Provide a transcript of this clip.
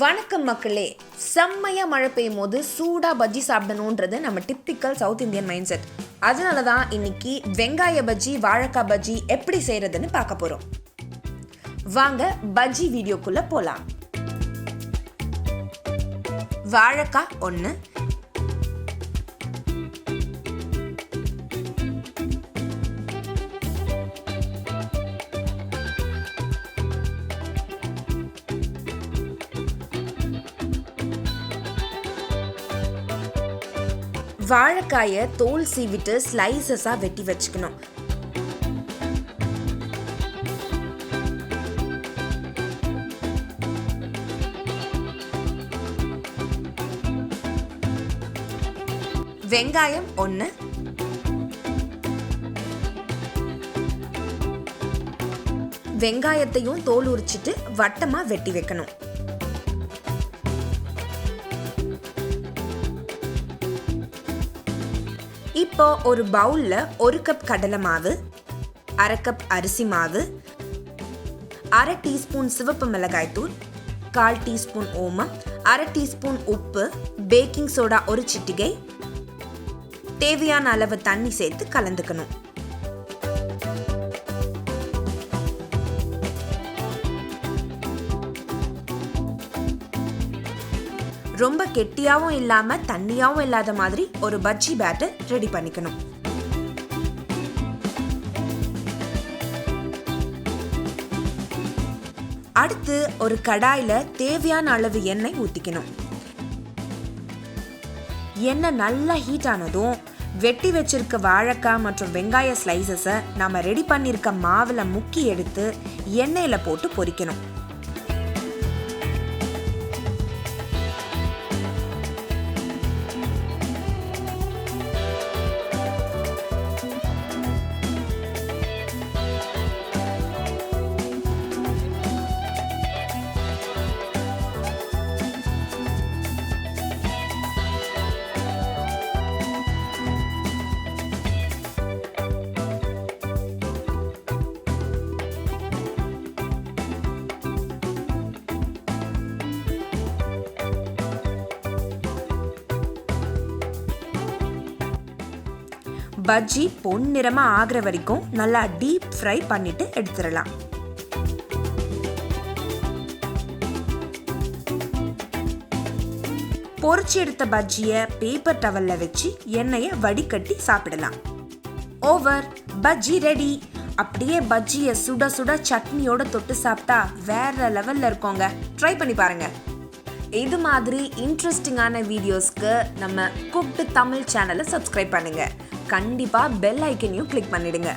வணக்கம் மக்களே. செம்மையா மழை பெய்யும் போது சூடா பஜ்ஜி சாப்பிடணுன்றது நம்ம typical south Indian mind set. அதனால தான் இன்னைக்கு வெங்காய பஜ்ஜி வாழைக்காய் பஜ்ஜி எப்படி செய்யறதுன்னு பார்க்க போறோம். வாங்க பஜ்ஜி வீடியோக்குள்ள போலாம். வாழைக்காய் 1, வாழைக்காயை தோல் சீவிட்டு ஸ்லைசஸாக வெட்டி வச்சுக்கணும். வெங்காயம் 1, வெங்காயத்தையும் தோல் உரிச்சிட்டு வட்டமாக வெட்டி வைக்கணும். இப்போ ஒரு பவுல்ல 1 கப் கடலை மாவு, 1/2 கப் அரிசி மாவு, 1/2 டீஸ்பூன் சிவப்பு மிளகாய் தூள், 1/4 டீஸ்பூன் ஓமம், 1/2 டீஸ்பூன் உப்பு, பேக்கிங் சோடா 1 சிட்டிகை, தேவையான அளவு தண்ணி சேர்த்து கலந்துக்கணும். ரொம்ப கெட்டியாவும் இல்லாம தண்ணியாவும் இல்லாத மாதிரி ஒரு பஜ்ஜி பேட்டர் ரெடி பண்ணிக்கணும். அடுத்து ஒரு கடாயில தேவையான அளவு எண்ணெய் ஊத்திக்கணும். எண்ணெய் நல்லா ஹீட் ஆனதும் வெட்டி வச்சிருக்க வாழைக்காய் மற்றும் வெங்காய ஸ்லைசஸை நாம ரெடி பண்ணிருக்க மாவுல முக்கி எடுத்து எண்ணெயில போட்டு பொரிக்கணும். பஜ்ஜி பொன்னிறமா ஆகிற வரைக்கும் நல்லா டீப் ஃப்ரை பண்ணிட்டு எடுத்துடலாம். பொரிச்சு எடுத்த பஜ்ஜியை பேப்பர் டவல்ல வச்சு எண்ணெயை வடிகட்டி சாப்பிடலாம். Over, bajji ready. அப்படியே பஜ்ஜியை சுட சுட சட்னியோட தொட்டு சாப்பிட்டா வேற லெவல்ல இருக்கோங்க. ட்ரை பண்ணி பாருங்க. இது மாதிரி இன்ட்ரெஸ்டிங்கான வீடியோஸ்க்கு நம்ம குக்டு தமிழ் சேனலை சப்ஸ்கிரைப் பண்ணுங்க. கண்டிப்பா பெல் ஐக்கனையும் கிளிக் பண்ணிடுங்க.